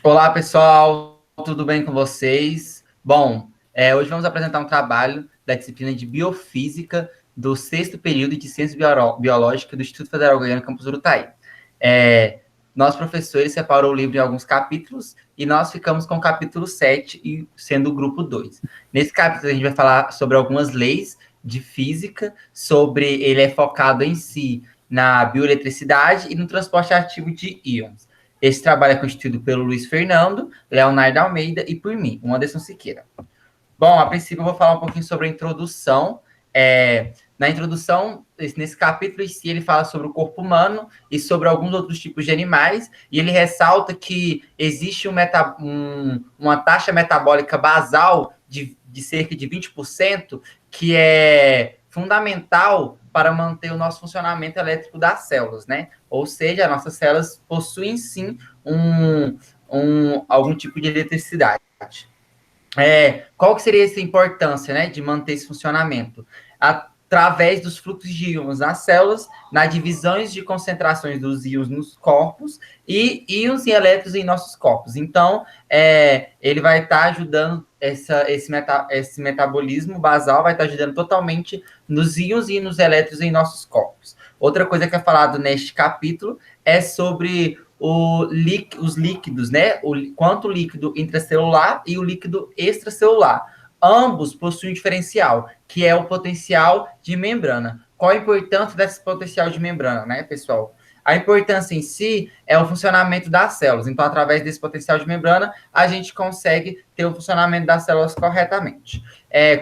Olá, pessoal, tudo bem com vocês? Bom, hoje vamos apresentar um trabalho da disciplina de Biofísica do sexto período de Ciência Biológica do Instituto Federal Goiano, Campus Urutaí. Nosso professor separou o livro em alguns capítulos e nós ficamos com o capítulo 7, e sendo o grupo 2. Nesse capítulo, a gente vai falar sobre algumas leis de física, ele é focado em si na bioeletricidade e no transporte ativo de íons. Esse trabalho é constituído pelo Luiz Fernando, Leonardo Almeida e por mim, o Anderson Siqueira. Bom, a princípio eu vou falar um pouquinho sobre a introdução. Na introdução, nesse capítulo em si, ele fala sobre o corpo humano e sobre alguns outros tipos de animais, e ele ressalta que existe uma taxa metabólica basal de cerca de 20%, que é fundamental para manter o nosso funcionamento elétrico das células, né? Ou seja, as nossas células possuem sim algum tipo de eletricidade. Qual que seria essa importância, né, de manter esse funcionamento? Através dos fluxos de íons nas células, nas divisões de concentrações dos íons nos corpos e íons e elétrons em nossos corpos. Então, ele vai estar ajudando esse metabolismo basal, vai estar ajudando totalmente nos íons e nos elétrons em nossos corpos. Outra coisa que é falado neste capítulo é sobre os líquidos, né? Quanto o líquido intracelular e o líquido extracelular. Ambos possuem um diferencial, que é o potencial de membrana. Qual a importância desse potencial de membrana, né, pessoal? A importância em si é o funcionamento das células. Então, através desse potencial de membrana, a gente consegue ter o funcionamento das células corretamente.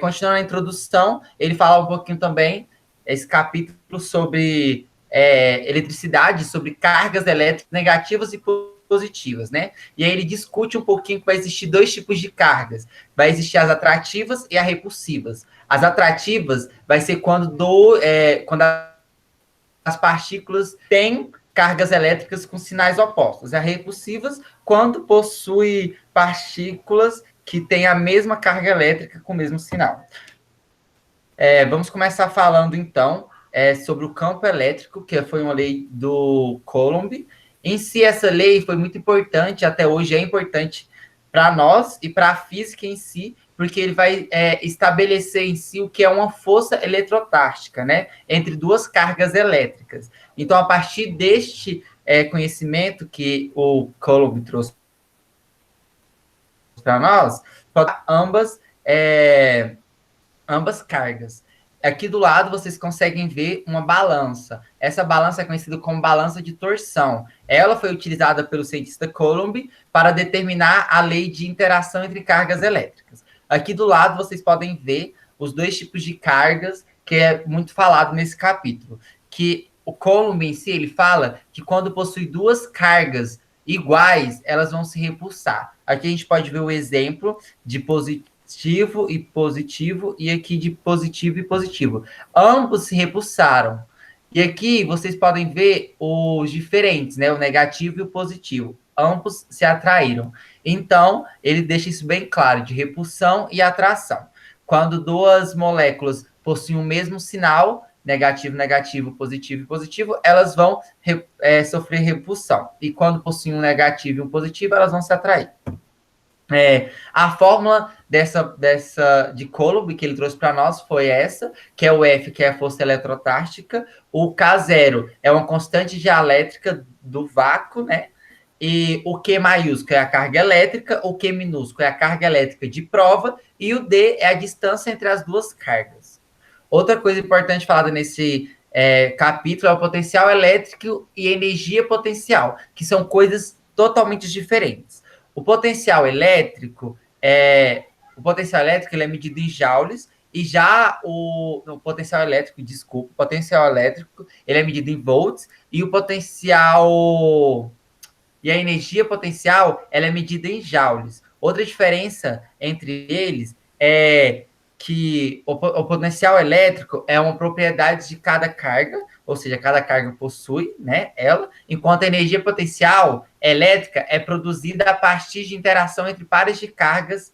Continuando a introdução, ele fala um pouquinho também, esse capítulo, sobre eletricidade, sobre cargas elétricas negativas e positivas, né? E aí ele discute um pouquinho que vai existir dois tipos de cargas. Vai existir as atrativas e as repulsivas. As atrativas vai ser quando as partículas têm cargas elétricas com sinais opostos. As repulsivas, quando possui partículas que têm a mesma carga elétrica com o mesmo sinal. Vamos começar falando, então, sobre o campo elétrico, que foi uma lei do Coulomb. Em si, essa lei foi muito importante, até hoje é importante para nós e para a física em si, porque ele vai estabelecer em si o que é uma força eletrotástica, né, entre duas cargas elétricas. Então, a partir deste conhecimento que o Coulomb trouxe para nós, ambas cargas. Aqui do lado vocês conseguem ver uma balança. Essa balança é conhecida como balança de torção. Ela foi utilizada pelo cientista Coulomb para determinar a lei de interação entre cargas elétricas. Aqui do lado vocês podem ver os dois tipos de cargas que é muito falado nesse capítulo. Que o Coulomb em si, ele fala que quando possui duas cargas iguais, elas vão se repulsar. Aqui a gente pode ver o exemplo de positivo e positivo, e aqui de positivo e positivo. Ambos se repulsaram. E aqui vocês podem ver os diferentes, né? O negativo e o positivo. Ambos se atraíram. Então, ele deixa isso bem claro, de repulsão e atração. Quando duas moléculas possuem o mesmo sinal, negativo, negativo, positivo e positivo, elas vão sofrer repulsão. E quando possuem um negativo e um positivo, elas vão se atrair. A fórmula de Coulomb que ele trouxe para nós foi essa, que é o F, que é a força eletrotástica, o K0 é uma constante dialétrica do vácuo, né? E o Q maiúsculo é a carga elétrica, o Q minúsculo é a carga elétrica de prova, e o D é a distância entre as duas cargas. Outra coisa importante falada nesse capítulo é o potencial elétrico e energia potencial, que são coisas totalmente diferentes. O potencial elétrico ele é medido em joules, e já o potencial elétrico, ele é medido em volts, e a energia potencial, ela é medida em joules. Outra diferença entre eles é que o potencial elétrico é uma propriedade de cada carga, ou seja, cada carga possui, né, ela, enquanto a energia potencial elétrica é produzida a partir de interação entre pares de cargas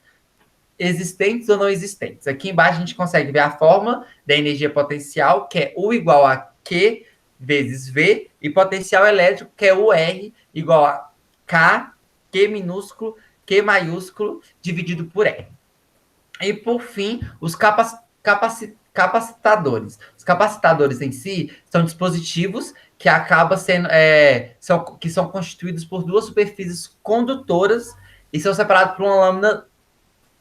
existentes ou não existentes. Aqui embaixo a gente consegue ver a fórmula da energia potencial, que é U igual a Q vezes V, e potencial elétrico, que é UR igual a K Q minúsculo, Q maiúsculo, dividido por E. E, por fim, os capacitadores. Os capacitadores em si são dispositivos que acabam sendo, que são constituídos por duas superfícies condutoras e são separados por uma lâmina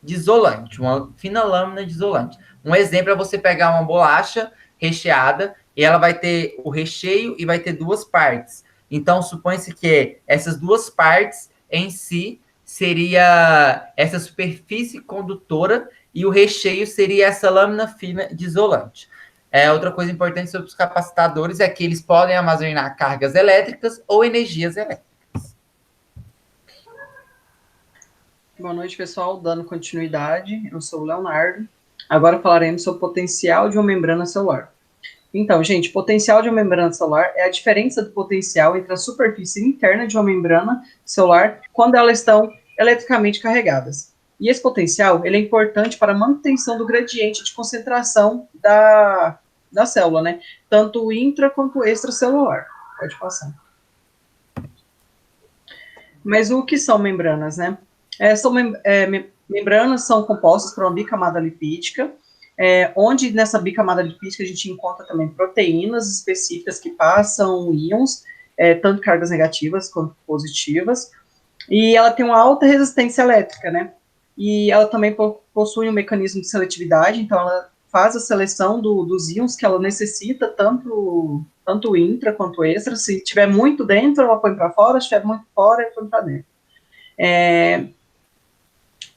de isolante, uma fina lâmina de isolante. Um exemplo é você pegar uma bolacha recheada e ela vai ter o recheio e vai ter duas partes. Então, supõe-se que essas duas partes em si seria essa superfície condutora e o recheio seria essa lâmina fina de isolante. Outra coisa importante sobre os capacitadores é que eles podem armazenar cargas elétricas ou energias elétricas. Boa noite, pessoal. Dando continuidade, eu sou o Leonardo. Agora falaremos sobre o potencial de uma membrana celular. Então, gente, potencial de uma membrana celular é a diferença do potencial entre a superfície interna de uma membrana celular quando elas estão eletricamente carregadas. E esse potencial ele é importante para a manutenção do gradiente de concentração da célula, né? Tanto intra quanto extracelular. Pode passar. Mas o que são membranas, né? Membranas são compostas por uma bicamada lipídica, onde nessa bicamada lipídica a gente encontra também proteínas específicas que passam íons, tanto cargas negativas quanto positivas, e ela tem uma alta resistência elétrica, né? E ela também possui um mecanismo de seletividade, então ela faz a seleção dos íons que ela necessita, tanto intra quanto extra. Se tiver muito dentro, ela põe para fora, se tiver muito fora, ela põe para dentro.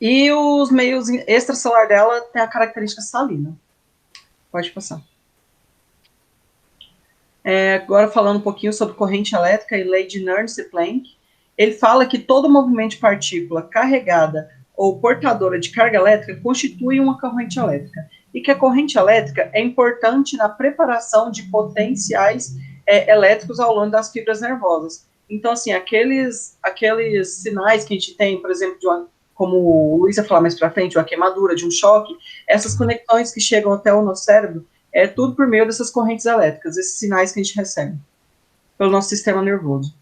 E os meios extracelular dela tem a característica salina. Pode passar. Agora falando um pouquinho sobre corrente elétrica e lei de Nernst-Planck, ele fala que todo movimento de partícula carregada ou portadora de carga elétrica constitui uma corrente elétrica, e que a corrente elétrica é importante na preparação de potenciais elétricos ao longo das fibras nervosas. Então, assim, aqueles sinais que a gente tem, por exemplo, como o Luiz vai falar mais para frente, uma queimadura, de um choque, essas conexões que chegam até o nosso cérebro, é tudo por meio dessas correntes elétricas, esses sinais que a gente recebe pelo nosso sistema nervoso.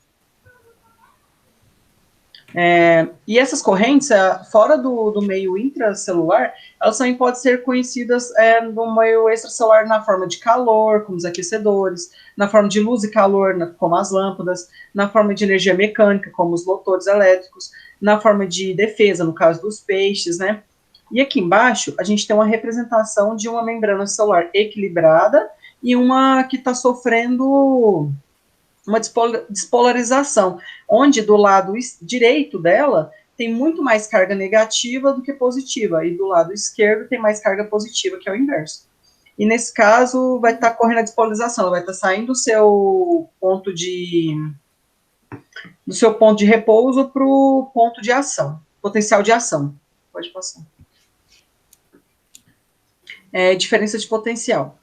E essas correntes, fora do meio intracelular, elas também podem ser conhecidas no meio extracelular na forma de calor, como os aquecedores, na forma de luz e calor, como as lâmpadas, na forma de energia mecânica, como os motores elétricos, na forma de defesa, no caso dos peixes, né? E aqui embaixo, a gente tem uma representação de uma membrana celular equilibrada e uma que está sofrendo uma despolarização, onde do lado direito dela tem muito mais carga negativa do que positiva, e do lado esquerdo tem mais carga positiva, que é o inverso. E nesse caso, vai estar correndo a despolarização, ela vai estar saindo do seu ponto de repouso para o ponto de ação, potencial de ação. Pode passar. Diferença de potencial.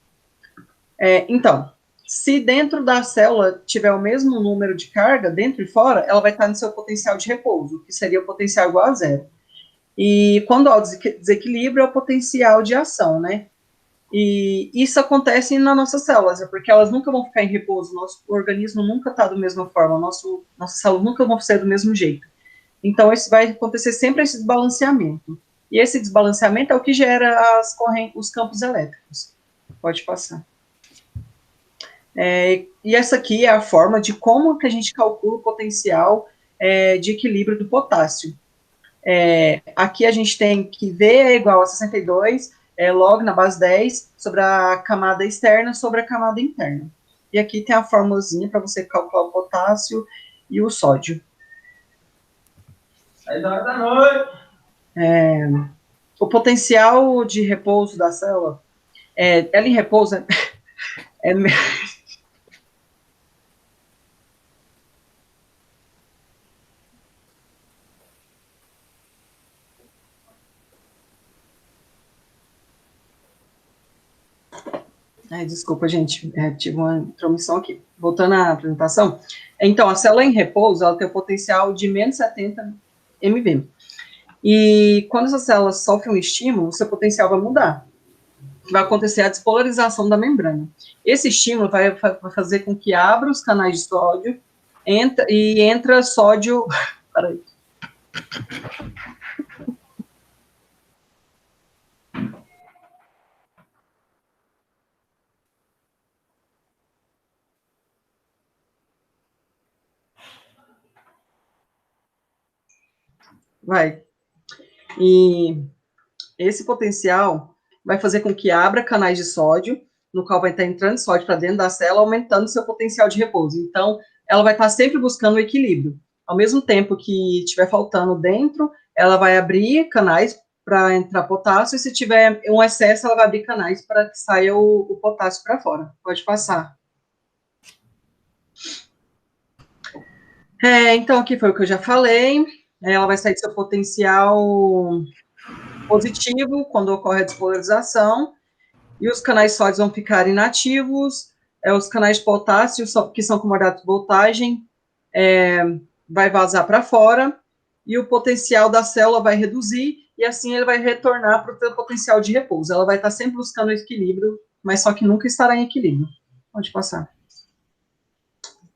Então, se dentro da célula tiver o mesmo número de carga, dentro e fora, ela vai estar no seu potencial de repouso, que seria o potencial igual a zero. E quando há o desequilíbrio, é o potencial de ação, né? E isso acontece nas nossas células, porque elas nunca vão ficar em repouso, nosso organismo nunca está da mesma forma, nossas células nunca vão ser do mesmo jeito. Então, isso vai acontecer sempre esse desbalanceamento. E esse desbalanceamento é o que gera os campos elétricos. Pode passar. E essa aqui é a forma de como que a gente calcula o potencial de equilíbrio do potássio. Aqui a gente tem que V é igual a 62 log na base 10 sobre a camada externa sobre a camada interna. E aqui tem a formulazinha para você calcular o potássio e o sódio. 6 horas da noite. O potencial de repouso da célula, ela em repouso desculpa, gente, tive uma intromissão aqui. Voltando à apresentação. Então, a célula em repouso, ela tem o potencial de menos 70 MV. E quando essa célula sofre um estímulo, seu potencial vai mudar. Vai acontecer a despolarização da membrana. Esse estímulo vai fazer com que abra os canais de sódio entra sódio... Peraí. Vai. E esse potencial vai fazer com que abra canais de sódio, no qual vai estar entrando sódio para dentro da célula, aumentando seu potencial de repouso. Então, ela vai estar sempre buscando o equilíbrio. Ao mesmo tempo que estiver faltando dentro, ela vai abrir canais para entrar potássio, e se tiver um excesso, ela vai abrir canais para que saia o potássio para fora. Pode passar. Então, aqui foi o que eu já falei. Ela vai sair do seu potencial positivo quando ocorre a despolarização, e os canais sólidos vão ficar inativos, os canais de potássio, que são com maior voltagem, vai vazar para fora, e o potencial da célula vai reduzir, e assim ele vai retornar para o seu potencial de repouso. Ela vai estar sempre buscando o equilíbrio, mas só que nunca estará em equilíbrio. Pode passar.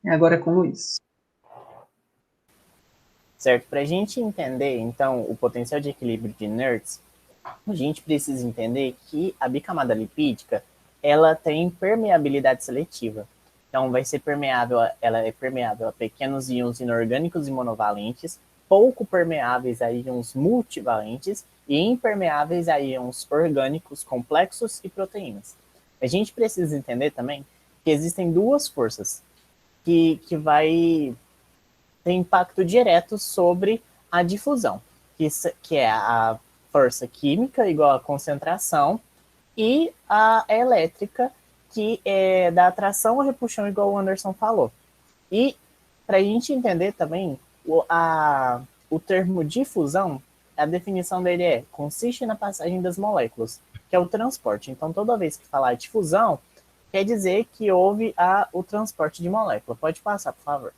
Agora é com o Luiz. Certo, para a gente entender, então, o potencial de equilíbrio de Nernst, a gente precisa entender que a bicamada lipídica, ela tem permeabilidade seletiva. Então, ela é permeável a pequenos íons inorgânicos e monovalentes, pouco permeáveis a íons multivalentes e impermeáveis a íons orgânicos complexos e proteínas. A gente precisa entender também que existem duas forças que vai ter impacto direto sobre a difusão, que é a força química igual à concentração e a elétrica, que é da atração ou repulsão, igual o Anderson falou. E para a gente entender também, o termo difusão, a definição dele consiste na passagem das moléculas, que é o transporte. Então, toda vez que falar difusão, quer dizer que houve o transporte de molécula. Pode passar, por favor.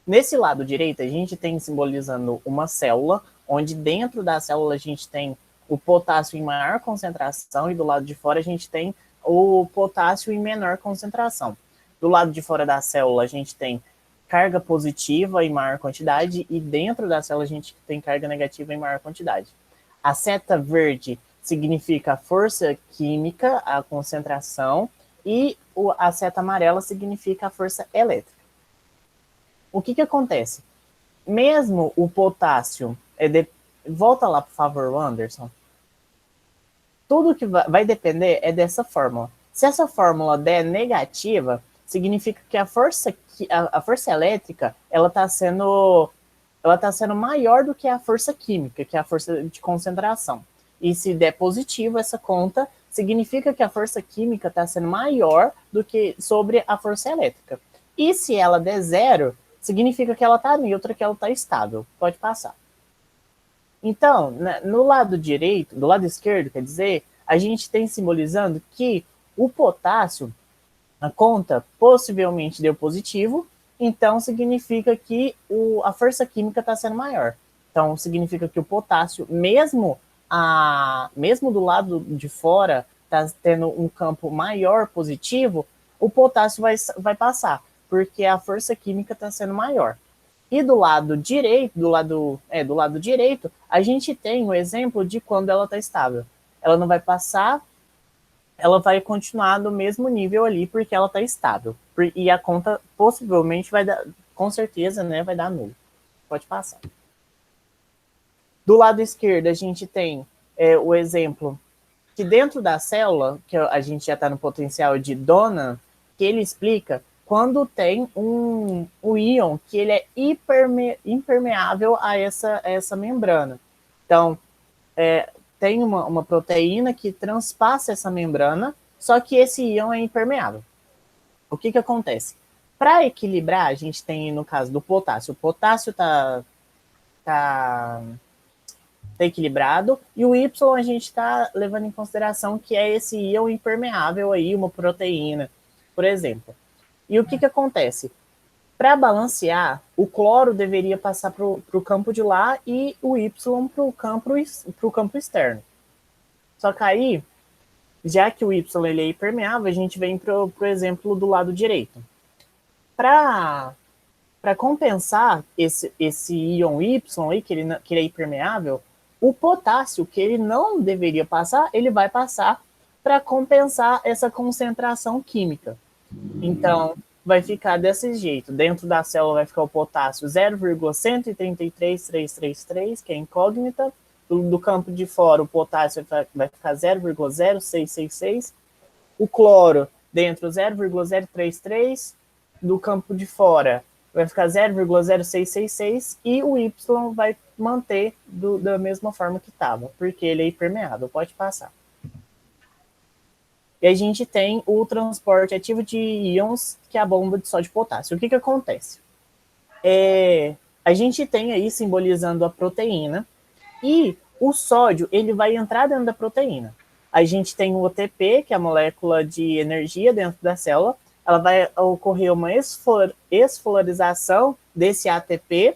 Nesse lado direito, a gente tem simbolizando uma célula, onde dentro da célula a gente tem o potássio em maior concentração e do lado de fora a gente tem o potássio em menor concentração. Do lado de fora da célula a gente tem carga positiva em maior quantidade e dentro da célula a gente tem carga negativa em maior quantidade. A seta verde significa a força química, a concentração, e a seta amarela significa a força elétrica. O que acontece? Mesmo o potássio... Volta lá, por favor, Anderson. Tudo que vai depender é dessa fórmula. Se essa fórmula der negativa, significa que a força elétrica ela está sendo maior do que a força química, que é a força de concentração. E se der positivo essa conta, significa que a força química está sendo maior do que sobre a força elétrica. E se ela der zero, significa que ela está neutra, que ela está estável. Pode passar. Então, no lado direito, do lado esquerdo, quer dizer, a gente tem simbolizando que o potássio, a conta possivelmente deu positivo, então significa que a força química está sendo maior. Então, significa que o potássio, mesmo do lado de fora, está tendo um campo maior positivo, o potássio vai passar, porque a força química está sendo maior. E do lado direito, a gente tem o exemplo de quando ela está estável. Ela não vai passar, ela vai continuar no mesmo nível ali, porque ela está estável. E a conta possivelmente vai dar, com certeza, né, vai dar nulo. Pode passar. Do lado esquerdo, a gente tem o exemplo que dentro da célula, que a gente já está no potencial de Donan, que ele explica quando tem um íon que ele é impermeável a essa membrana. Então, tem uma proteína que transpassa essa membrana, só que esse íon é impermeável. O que acontece? Para equilibrar, a gente tem, no caso do potássio, o potássio está equilibrado, e o Y a gente está levando em consideração que é esse íon impermeável aí, uma proteína, por exemplo. E o que acontece? Para balancear, o cloro deveria passar para o campo de lá e o Y para o campo externo. Só que aí, já que o Y ele é impermeável, a gente vem para o exemplo do lado direito. Para para compensar esse íon Y aí, que ele é impermeável, o potássio, que ele não deveria passar, ele vai passar para compensar essa concentração química. Então, vai ficar desse jeito. Dentro da célula vai ficar o potássio 0,133333, que é incógnita. Do campo de fora, o potássio vai ficar 0,0666. O cloro dentro 0,033. Do campo de fora vai ficar 0,0666 e o Y vai manter da mesma forma que estava, porque ele é impermeável, pode passar. E a gente tem o transporte ativo de íons, que é a bomba de sódio e potássio. O que acontece? A gente tem aí simbolizando a proteína, e o sódio ele vai entrar dentro da proteína. A gente tem o ATP, que é a molécula de energia dentro da célula. Ela vai ocorrer uma esfolarização desse ATP,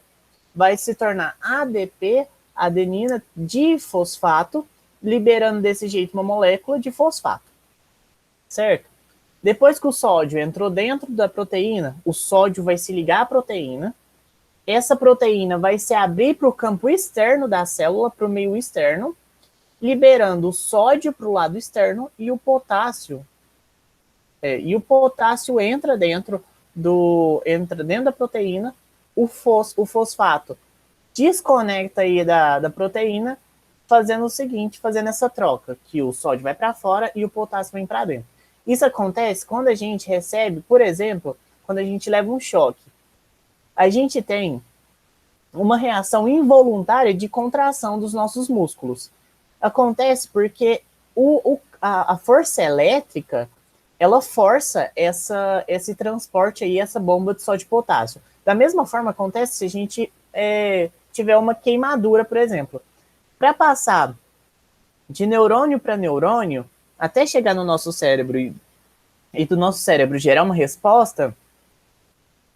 vai se tornar ADP, adenina difosfato, liberando desse jeito uma molécula de fosfato. Certo? Depois que o sódio entrou dentro da proteína, o sódio vai se ligar à proteína, essa proteína vai se abrir para o campo externo da célula, para o meio externo, liberando o sódio para o lado externo e o potássio. E o potássio entra dentro da proteína, o fosfato desconecta aí da proteína, fazendo o seguinte, fazendo essa troca, que o sódio vai para fora e o potássio vem para dentro. Isso acontece quando a gente recebe, por exemplo, quando a gente leva um choque. A gente tem uma reação involuntária de contração dos nossos músculos. Acontece porque a força elétrica, ela força esse transporte aí, essa bomba de sódio e potássio. Da mesma forma acontece se a gente tiver uma queimadura, por exemplo. Para passar de neurônio para neurônio, até chegar no nosso cérebro e do nosso cérebro gerar uma resposta,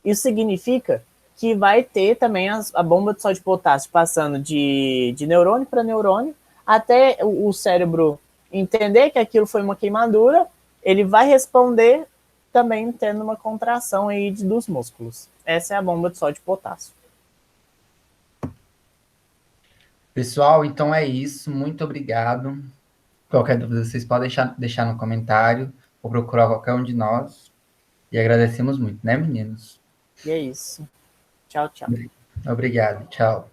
isso significa que vai ter também a bomba de sódio e potássio passando de neurônio para neurônio, até o cérebro entender que aquilo foi uma queimadura, ele vai responder também tendo uma contração aí dos músculos. Essa é a bomba de sódio e potássio. Pessoal, então é isso. Muito obrigado. Qualquer dúvida, vocês podem deixar no comentário ou procurar qualquer um de nós. E agradecemos muito, né, meninos? E é isso. Tchau, tchau. Obrigado. Tchau.